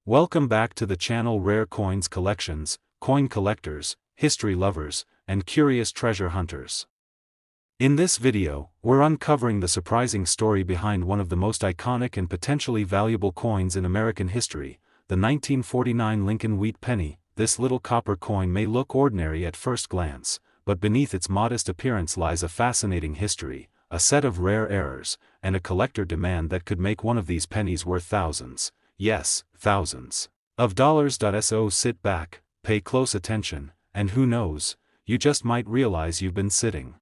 Welcome back to the channel Rare Coins Collections, coin collectors, history lovers, and curious treasure hunters. In this video, we're uncovering the surprising story behind one of the most iconic and potentially valuable coins in American history, the 1949 Lincoln Wheat Penny. This little copper coin may look ordinary at first glance, but beneath its modest appearance lies a fascinating history, a set of rare errors, and a collector demand that could make one of these pennies worth thousands. Yes, thousands of dollars. So sit back, pay close attention, and who knows, you just might realize you've been sitting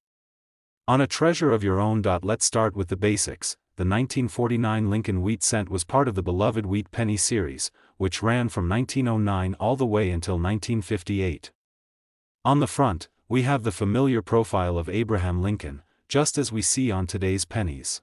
on a treasure of your own. Let's start with the basics. The 1949 Lincoln Wheat Cent was part of the beloved Wheat Penny series, which ran from 1909 all the way until 1958. On the front, we have the familiar profile of Abraham Lincoln, just as we see on today's pennies.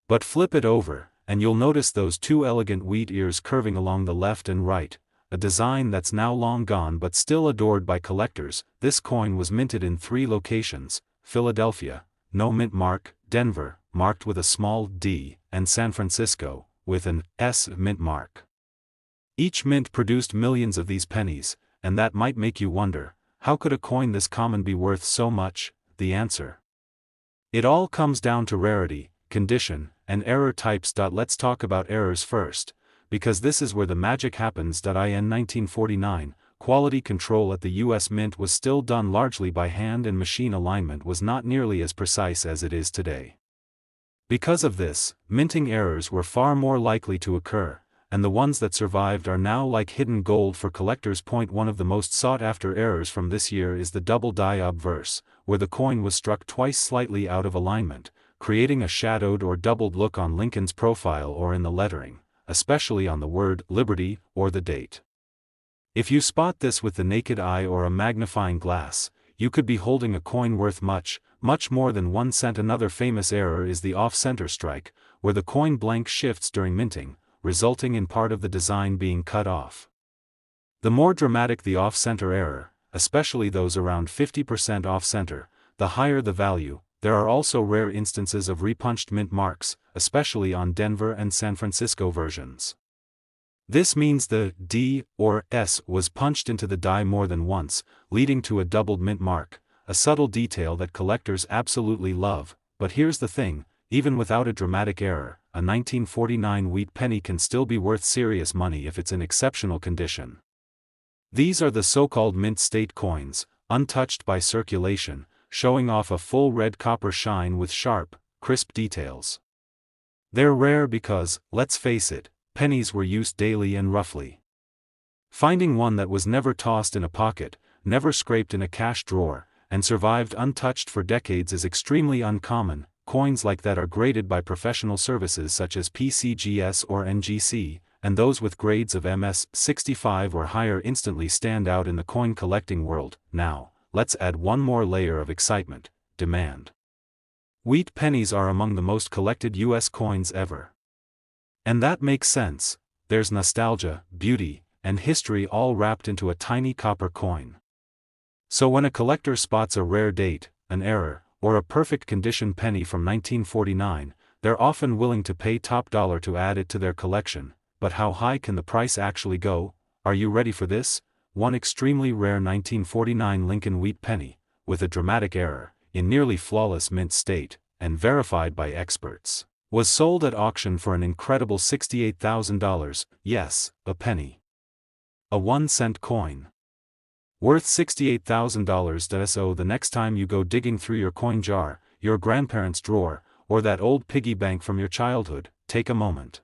But flip it over, and you'll notice those two elegant wheat ears curving along the left and right, a design that's now long gone but still adored by collectors. This coin was minted in 3 locations: Philadelphia, no mint mark; Denver, marked with a small d; and San Francisco, with an S mint mark. Each mint produced millions of these pennies, and that might make you wonder, how could a coin this common be worth so much? The answer: it all comes down to rarity, condition, and error types. Let's talk about errors first, because this is where the magic happens. In 1949, quality control at the U.S. Mint was still done largely by hand, and machine alignment was not nearly as precise as it is today. Because of this, minting errors were far more likely to occur, and the ones that survived are now like hidden gold for collectors. One of the most sought-after errors from this year is the double die obverse, where the coin was struck twice slightly out of alignment, creating a shadowed or doubled look on Lincoln's profile or in the lettering, especially on the word Liberty or the date. If you spot this with the naked eye or a magnifying glass, you could be holding a coin worth much, much more than 1 cent. Another famous error is the off-center strike, where the coin blank shifts during minting, resulting in part of the design being cut off. The more dramatic the off-center error, especially those around 50% off-center, the higher the value. There are also rare instances of repunched mint marks, especially on Denver and San Francisco versions. This means the D or S was punched into the die more than once, leading to a doubled mint mark, a subtle detail that collectors absolutely love. But here's the thing, even without a dramatic error, a 1949 Wheat Penny can still be worth serious money if it's in exceptional condition. These are the so-called mint state coins, untouched by circulation, showing off a full red copper shine with sharp, crisp details. They're rare because, let's face it, pennies were used daily and roughly. Finding one that was never tossed in a pocket, never scraped in a cash drawer, and survived untouched for decades is extremely uncommon. Coins like that are graded by professional services such as PCGS or NGC, and those with grades of MS 65 or higher instantly stand out in the coin collecting world. Now, let's add one more layer of excitement: demand. Wheat pennies are among the most collected U.S. coins ever. And that makes sense. There's nostalgia, beauty, and history all wrapped into a tiny copper coin. So when a collector spots a rare date, an error, or a perfect condition penny from 1949, they're often willing to pay top dollar to add it to their collection. But how high can the price actually go? Are you ready for this? One extremely rare 1949 Lincoln Wheat Penny, with a dramatic error, in nearly flawless mint state, and verified by experts, was sold at auction for an incredible $68,000. Yes, a penny. A 1-cent coin. Worth $68,000. So the next time you go digging through your coin jar, your grandparents' drawer, or that old piggy bank from your childhood, take a moment.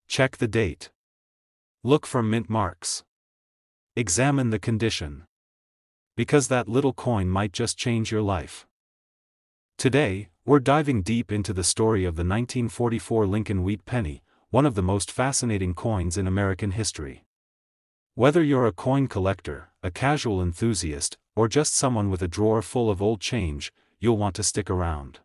Check the date. Look for mint marks. Examine the condition. Because that little coin might just change your life. Today, we're diving deep into the story of the 1944 Lincoln Wheat Penny, one of the most fascinating coins in American history. Whether you're a coin collector, a casual enthusiast, or just someone with a drawer full of old change, you'll want to stick around.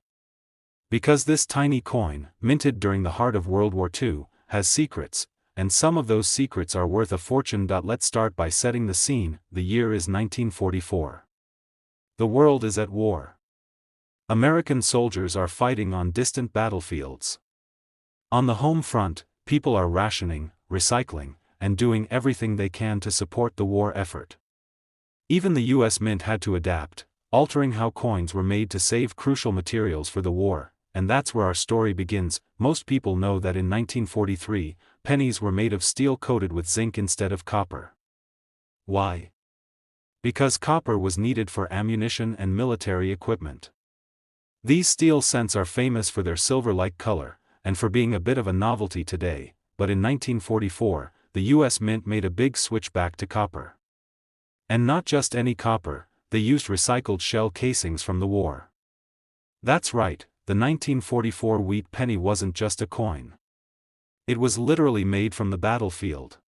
Because this tiny coin, minted during the heart of World War II, has secrets, and some of those secrets are worth a fortune. Let's start by setting the scene. The year is 1944. The world is at war. American soldiers are fighting on distant battlefields. On the home front, people are rationing, recycling, and doing everything they can to support the war effort. Even the U.S. Mint had to adapt, altering how coins were made to save crucial materials for the war, and that's where our story begins. Most people know that in 1943, pennies were made of steel coated with zinc instead of copper. Why? Because copper was needed for ammunition and military equipment. These steel cents are famous for their silver-like color, and for being a bit of a novelty today, but in 1944, the U.S. Mint made a big switch back to copper. And not just any copper, they used recycled shell casings from the war. That's right, the 1944 wheat penny wasn't just a coin. It was literally made from the battlefield.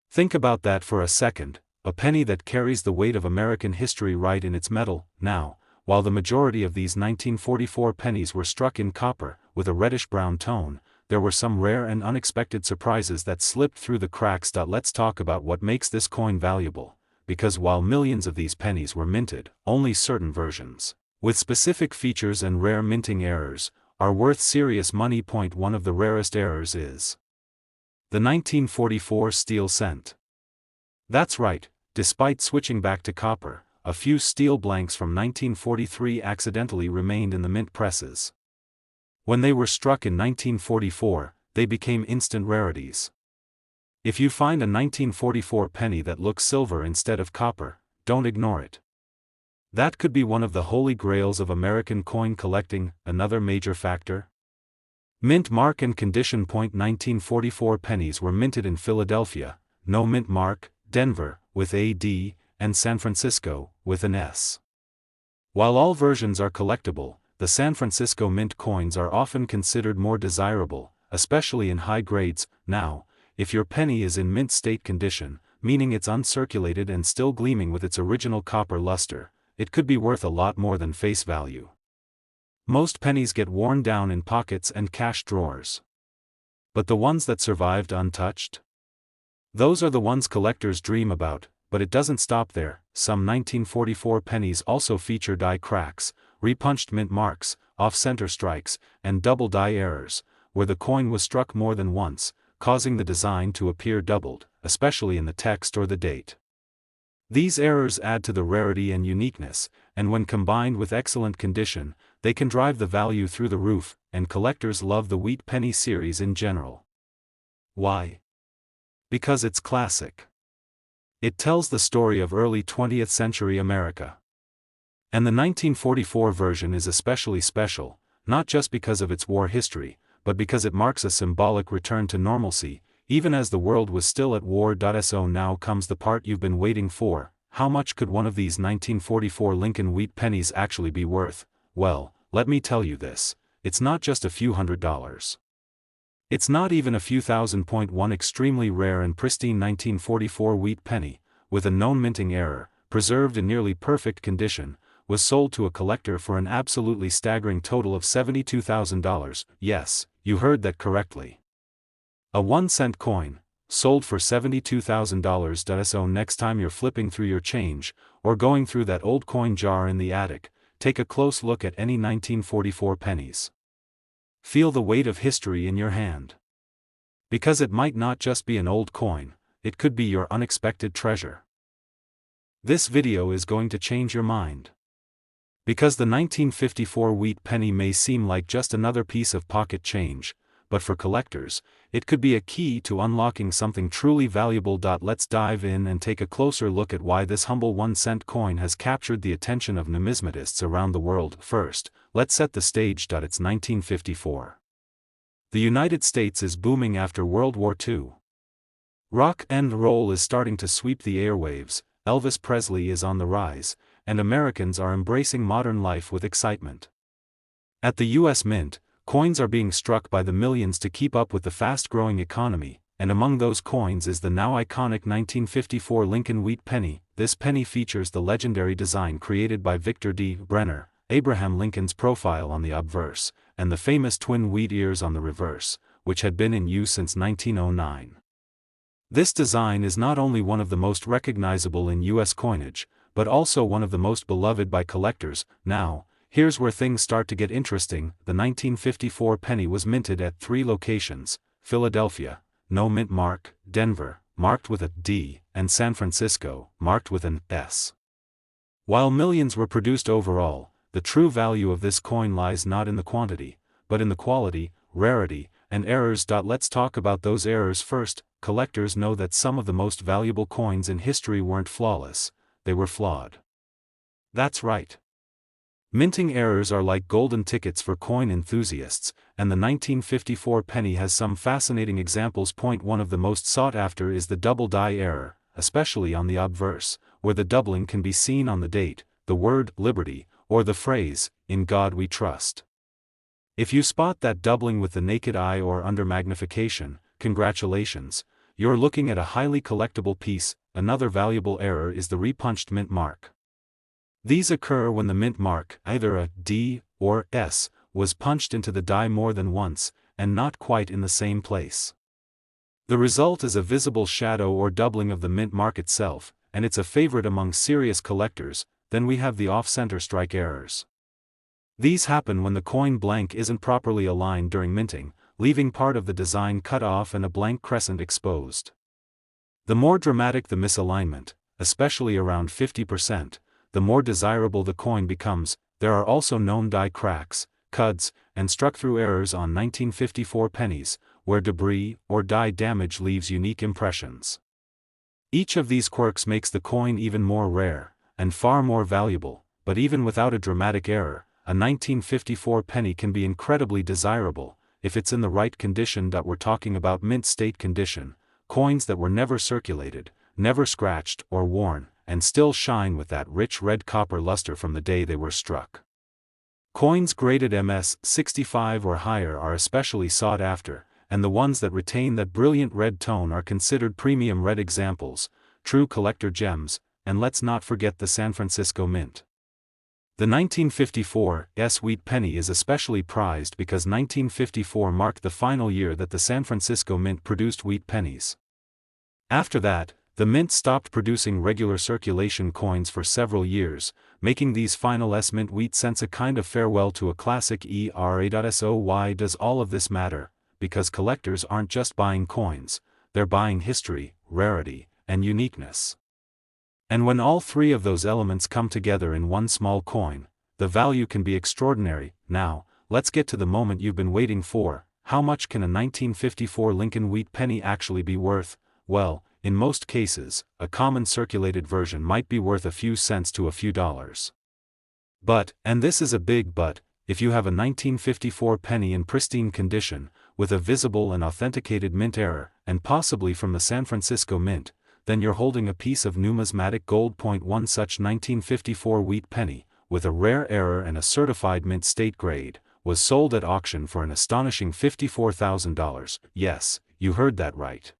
Think about that for a second, a penny that carries the weight of American history right in its metal. Now, while the majority of these 1944 pennies were struck in copper, with a reddish-brown tone, there were some rare and unexpected surprises that slipped through the cracks. Let's talk about what makes this coin valuable, because while millions of these pennies were minted, only certain versions, with specific features and rare minting errors, are worth serious money. One of the rarest errors is the 1944 steel cent. That's right, despite switching back to copper, a few steel blanks from 1943 accidentally remained in the mint presses. When they were struck in 1944, they became instant rarities. If you find a 1944 penny that looks silver instead of copper, don't ignore it. That could be one of the holy grails of American coin collecting. Another major factor: mint mark and condition. 1944 pennies were minted in Philadelphia, no mint mark, Denver, with a D, and San Francisco, with an S. While all versions are collectible, the San Francisco mint coins are often considered more desirable, especially in high grades. Now, if your penny is in mint state condition, meaning it's uncirculated and still gleaming with its original copper luster, it could be worth a lot more than face value. Most pennies get worn down in pockets and cash drawers. But the ones that survived untouched? Those are the ones collectors dream about. But it doesn't stop there. Some 1944 pennies also feature die cracks, repunched mint marks, off-center strikes, and double die errors, where the coin was struck more than once, causing the design to appear doubled, especially in the text or the date. These errors add to the rarity and uniqueness, and when combined with excellent condition, they can drive the value through the roof, and collectors love the Wheat Penny series in general. Why? Because it's classic. It tells the story of early 20th century America. And the 1944 version is especially special, not just because of its war history, but because it marks a symbolic return to normalcy, even as the world was still at war. So now comes the part you've been waiting for: how much could one of these 1944 Lincoln wheat pennies actually be worth? Well, let me tell you this, it's not just a few $100s. It's not even a few thousand. One extremely rare and pristine 1944 wheat penny, with a known minting error, preserved in nearly perfect condition, was sold to a collector for an absolutely staggering total of $72,000. Yes, you heard that correctly. A 1-cent coin, sold for $72,000. So next time you're flipping through your change, or going through that old coin jar in the attic, take a close look at any 1944 pennies. Feel the weight of history in your hand. Because it might not just be an old coin, it could be your unexpected treasure. This video is going to change your mind. Because the 1954 wheat penny may seem like just another piece of pocket change, but for collectors, it could be a key to unlocking something truly valuable. Let's dive in and take a closer look at why this humble 1-cent coin has captured the attention of numismatists around the world. First, let's set the stage. It's 1954. The United States is booming after World War II. Rock and roll is starting to sweep the airwaves, Elvis Presley is on the rise, and Americans are embracing modern life with excitement. At the U.S. Mint, coins are being struck by the millions to keep up with the fast-growing economy, and among those coins is the now iconic 1954 Lincoln wheat penny. This penny features the legendary design created by Victor D. Brenner, Abraham Lincoln's profile on the obverse, and the famous twin wheat ears on the reverse, which had been in use since 1909. This design is not only one of the most recognizable in U.S. coinage, but also one of the most beloved by collectors. Now, here's where things start to get interesting. The 1954 penny was minted at 3 locations: Philadelphia, no mint mark; Denver, marked with a D, and San Francisco, marked with an S. While millions were produced overall, the true value of this coin lies not in the quantity, but in the quality, rarity, and errors. Let's talk about those errors first. Collectors know that some of the most valuable coins in history weren't flawless, they were flawed. That's right. Minting errors are like golden tickets for coin enthusiasts, and the 1954 penny has some fascinating examples. Point one of the most sought after is the double die error, especially on the obverse, where the doubling can be seen on the date, the word liberty, or the phrase, "In God we trust." If you spot that doubling with the naked eye or under magnification, congratulations, you're looking at a highly collectible piece. Another valuable error is the repunched mint mark. These occur when the mint mark, either a D or S, was punched into the die more than once, and not quite in the same place. The result is a visible shadow or doubling of the mint mark itself, and it's a favorite among serious collectors. Then we have the off-center strike errors. These happen when the coin blank isn't properly aligned during minting, leaving part of the design cut off and a blank crescent exposed. The more dramatic the misalignment, especially around 50%, the more desirable the coin becomes. There are also known die cracks, cuds, and struck-through errors on 1954 pennies, where debris or die damage leaves unique impressions. Each of these quirks makes the coin even more rare, and far more valuable, but even without a dramatic error, a 1954 penny can be incredibly desirable, if it's in the right condition. We're talking about mint state condition, coins that were never circulated, never scratched or worn, and still shine with that rich red copper luster from the day they were struck. Coins graded MS 65 or higher are especially sought after, and the ones that retain that brilliant red tone are considered premium red examples, true collector gems. And let's not forget the San Francisco Mint. The 1954 Wheat Penny is especially prized because 1954 marked the final year that the San Francisco Mint produced wheat pennies. After that, the mint stopped producing regular circulation coins for several years, making these final mint wheat cents a kind of farewell to a classic era. So why does all of this matter? Because collectors aren't just buying coins, they're buying history, rarity, and uniqueness. And when all three of those elements come together in one small coin, the value can be extraordinary. Now, let's get to the moment you've been waiting for. How much can a 1954 Lincoln Wheat Penny actually be worth? Well, in most cases, a common circulated version might be worth a few cents to a few dollars. But, and this is a big but, if you have a 1954 penny in pristine condition, with a visible and authenticated mint error, and possibly from the San Francisco Mint, then you're holding a piece of numismatic gold. One such 1954 wheat penny, with a rare error and a certified mint state grade, was sold at auction for an astonishing $54,000. Yes, you heard that right.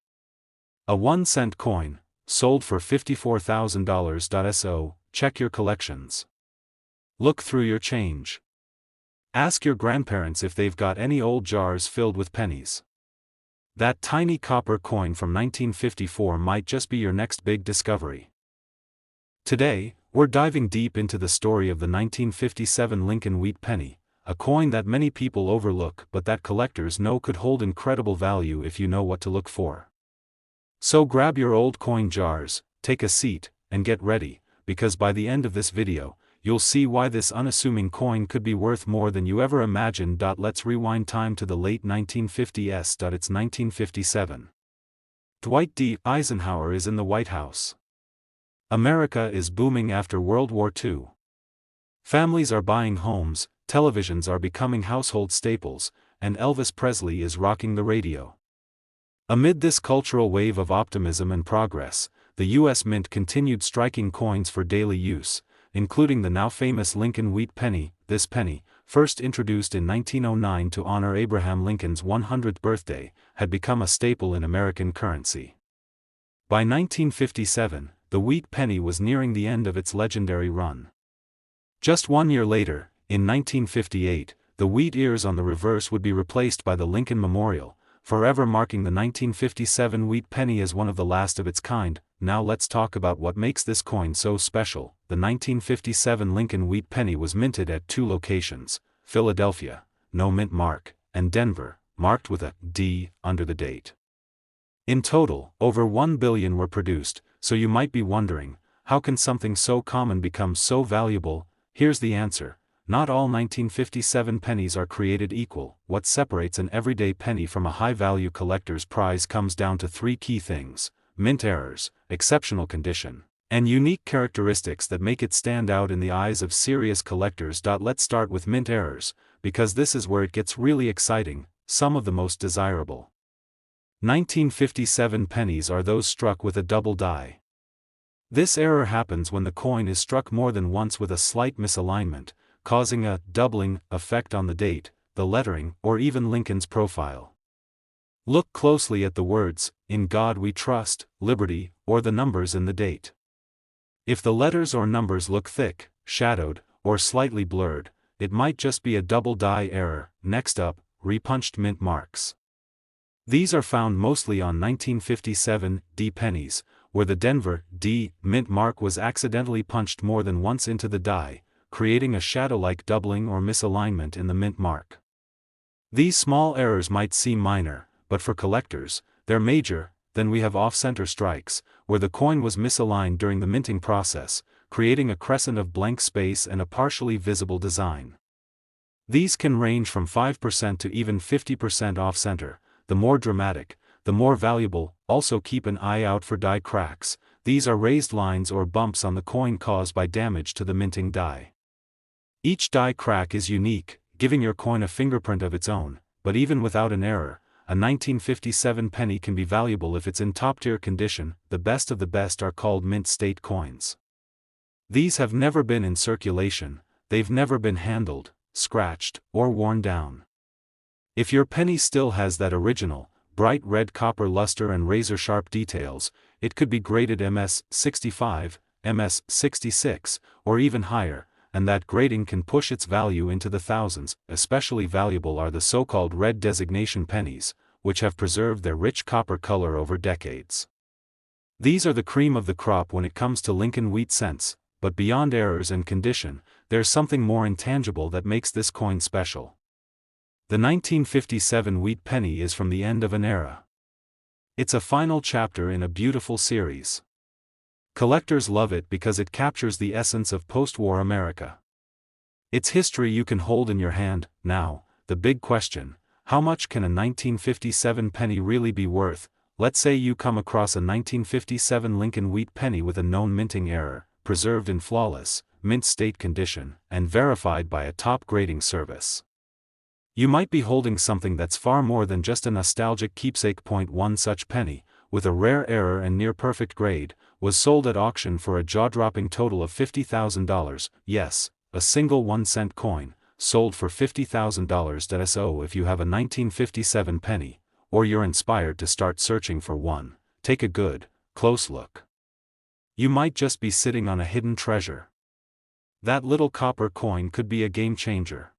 A 1-cent coin, sold for $54,000. So, check your collections. Look through your change. Ask your grandparents if they've got any old jars filled with pennies. That tiny copper coin from 1954 might just be your next big discovery. Today, we're diving deep into the story of the 1957 Lincoln Wheat Penny, a coin that many people overlook but that collectors know could hold incredible value if you know what to look for. So grab your old coin jars, take a seat, and get ready, because by the end of this video, you'll see why this unassuming coin could be worth more than you ever imagined. Let's rewind time to the late 1950s. It's 1957. Dwight D. Eisenhower is in the White House. America is booming after World War II. Families are buying homes, televisions are becoming household staples, and Elvis Presley is rocking the radio. Amid this cultural wave of optimism and progress, the U.S. Mint continued striking coins for daily use, including the now famous Lincoln Wheat Penny. This penny, first introduced in 1909 to honor Abraham Lincoln's 100th birthday, had become a staple in American currency. By 1957, the wheat penny was nearing the end of its legendary run. Just 1 year later, in 1958, the wheat ears on the reverse would be replaced by the Lincoln Memorial, forever marking the 1957 wheat penny as one of the last of its kind. Now let's talk about what makes this coin so special. The 1957 Lincoln Wheat Penny was minted at 2 locations, Philadelphia, no mint mark, and Denver, marked with a D under the date. In total, over 1 billion were produced, so you might be wondering, how can something so common become so valuable? Here's the answer. Not all 1957 pennies are created equal. What separates an everyday penny from a high-value collector's prize comes down to three key things: mint errors, exceptional condition, and unique characteristics that make it stand out in the eyes of serious collectors. Let's start with mint errors, because this is where it gets really exciting. Some of the most desirable 1957 pennies are those struck with a double die. This error happens when the coin is struck more than once with a slight misalignment, causing a doubling effect on the date, the lettering, or even Lincoln's profile. Look closely at the words, "In God We Trust," "Liberty," or the numbers in the date. If the letters or numbers look thick, shadowed, or slightly blurred, it might just be a double die error. Next up, repunched mint marks. These are found mostly on 1957 D pennies, where the Denver D mint mark was accidentally punched more than once into the die, creating a shadow-like doubling or misalignment in the mint mark. These small errors might seem minor, but for collectors, they're major. Then we have off-center strikes, where the coin was misaligned during the minting process, creating a crescent of blank space and a partially visible design. These can range from 5% to even 50% off-center. The more dramatic, the more valuable. Also keep an eye out for die cracks. These are raised lines or bumps on the coin caused by damage to the minting die. Each die crack is unique, giving your coin a fingerprint of its own, but even without an error, a 1957 penny can be valuable if it's in top-tier condition. The best of the best are called mint state coins. These have never been in circulation, they've never been handled, scratched, or worn down. If your penny still has that original, bright red copper luster and razor-sharp details, it could be graded MS 65, MS 66, or even higher, and that grading can push its value into the thousands. Especially valuable are the so-called red designation pennies, which have preserved their rich copper color over decades. These are the cream of the crop when it comes to Lincoln wheat cents, but beyond errors and condition, there's something more intangible that makes this coin special. The 1957 wheat penny is from the end of an era. It's a final chapter in a beautiful series. Collectors love it because it captures the essence of post-war America. It's history you can hold in your hand. Now, the big question: how much can a 1957 penny really be worth? Let's say you come across a 1957 Lincoln wheat penny with a known minting error, preserved in flawless, mint state condition, and verified by a top grading service. You might be holding something that's far more than just a nostalgic keepsake. One such penny, with a rare error and near-perfect grade, was sold at auction for a jaw-dropping total of $50,000. Yes, a single 1-cent coin, sold for $50,000. So if you have a 1957 penny, or you're inspired to start searching for one, take a good, close look. You might just be sitting on a hidden treasure. That little copper coin could be a game-changer.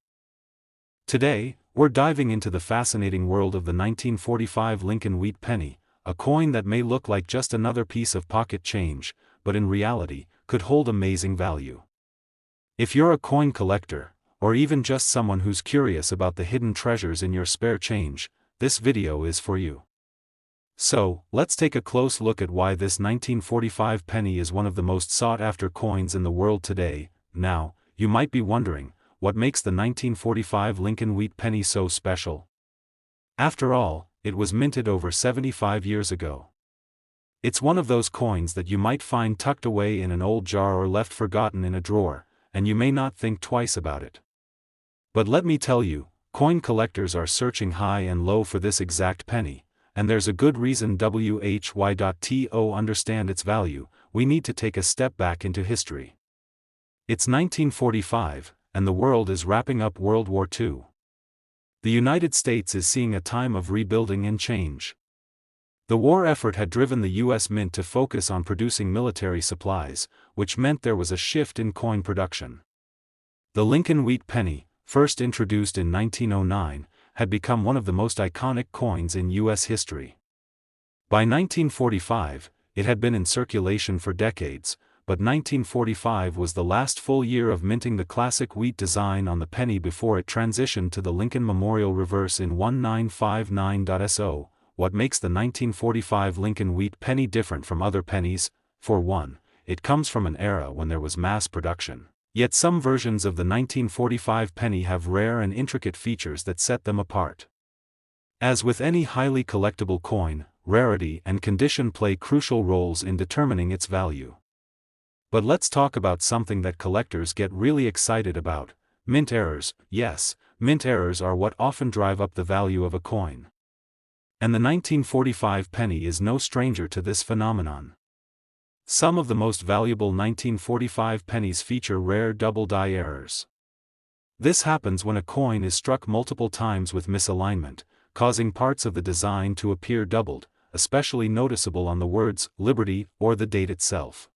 Today, we're diving into the fascinating world of the 1945 Lincoln wheat penny, a coin that may look like just another piece of pocket change, but in reality, could hold amazing value. If you're a coin collector, or even just someone who's curious about the hidden treasures in your spare change, this video is for you. So, let's take a close look at why this 1945 penny is one of the most sought-after coins in the world today. Now, you might be wondering, what makes the 1945 Lincoln wheat penny so special? After all, it was minted over 75 years ago. It's one of those coins that you might find tucked away in an old jar or left forgotten in a drawer, and you may not think twice about it. But let me tell you, coin collectors are searching high and low for this exact penny, and there's a good reason. To understand its value, we need to take a step back into history. It's 1945, and the world is wrapping up World War II. The United States is seeing a time of rebuilding and change. The war effort had driven the U.S. Mint to focus on producing military supplies, which meant there was a shift in coin production. The Lincoln wheat penny, first introduced in 1909, had become one of the most iconic coins in U.S. history. By 1945, it had been in circulation for decades, but 1945 was the last full year of minting the classic wheat design on the penny before it transitioned to the Lincoln Memorial reverse in 1959. what makes the 1945 Lincoln Wheat Penny different from other pennies? For one, it comes from an era when there was mass production. Yet some versions of the 1945 penny have rare and intricate features that set them apart. As with any highly collectible coin, rarity and condition play crucial roles in determining its value. But let's talk about something that collectors get really excited about: mint errors. Yes, mint errors are what often drive up the value of a coin. And the 1945 penny is no stranger to this phenomenon. Some of the most valuable 1945 pennies feature rare double die errors. This happens when a coin is struck multiple times with misalignment, causing parts of the design to appear doubled, especially noticeable on the words "Liberty" or the date itself.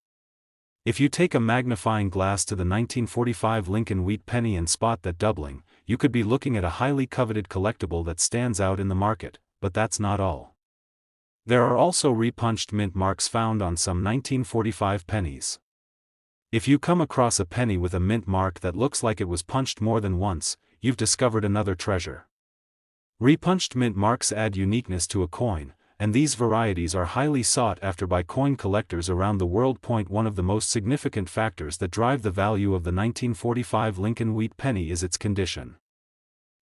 If you take a magnifying glass to the 1945 Lincoln Wheat Penny and spot that doubling, you could be looking at a highly coveted collectible that stands out in the market. But that's not all. There are also repunched mint marks found on some 1945 pennies. If you come across a penny with a mint mark that looks like it was punched more than once, you've discovered another treasure. Repunched mint marks add uniqueness to a coin, and these varieties are highly sought after by coin collectors around the world. One of the most significant factors that drive the value of the 1945 Lincoln Wheat Penny is its condition.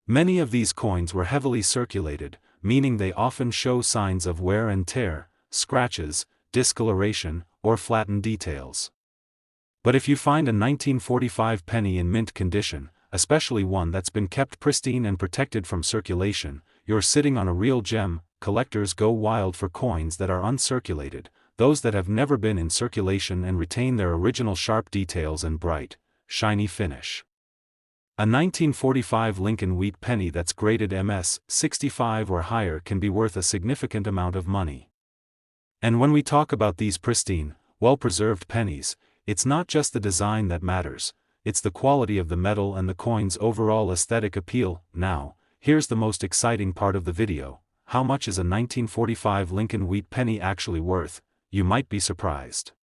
Many of these coins were heavily circulated, meaning they often show signs of wear and tear, scratches, discoloration, or flattened details. But if you find a 1945 penny in mint condition, especially one that's been kept pristine and protected from circulation, you're sitting on a real gem. Collectors go wild for coins that are uncirculated, those that have never been in circulation and retain their original sharp details and bright, shiny finish. A 1945 Lincoln Wheat Penny that's graded MS 65 or higher can be worth a significant amount of money. And when we talk about these pristine, well-preserved pennies, it's not just the design that matters, it's the quality of the metal and the coin's overall aesthetic appeal. Now, here's the most exciting part of the video: how much is a 1945 Lincoln Wheat Penny actually worth? You might be surprised.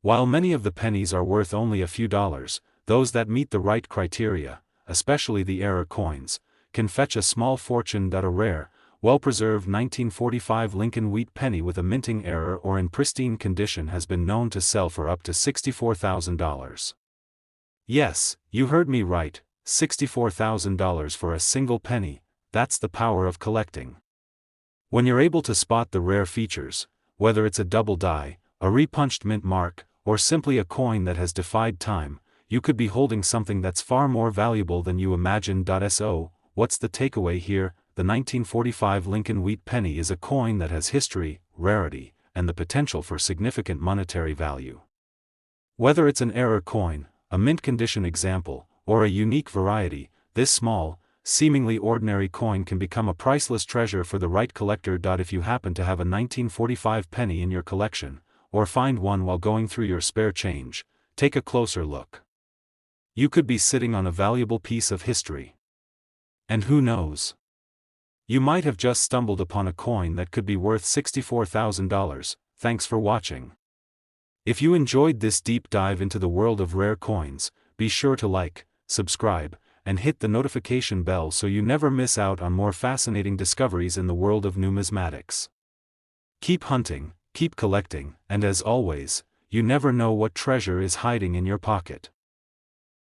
While many of the pennies are worth only a few dollars, those that meet the right criteria, especially the error coins, can fetch a small fortune. A rare, well-preserved 1945 Lincoln Wheat Penny with a minting error or in pristine condition has been known to sell for up to $64,000. Yes, you heard me right, $64,000 for a single penny. That's the power of collecting. When you're able to spot the rare features, whether it's a double die, a repunched mint mark, or simply a coin that has defied time, you could be holding something that's far more valuable than you imagine. So, what's the takeaway here? The 1945 Lincoln Wheat Penny is a coin that has history, rarity, and the potential for significant monetary value. Whether it's an error coin, a mint condition example, or a unique variety, this small, seemingly ordinary coin can become a priceless treasure for the right collector. If you happen to have a 1945 penny in your collection, or find one while going through your spare change, take a closer look. You could be sitting on a valuable piece of history. And who knows? You might have just stumbled upon a coin that could be worth $64,000. Thanks for watching. If you enjoyed this deep dive into the world of rare coins, be sure to like, subscribe, and hit the notification bell so you never miss out on more fascinating discoveries in the world of numismatics. Keep hunting, keep collecting, and as always, you never know what treasure is hiding in your pocket.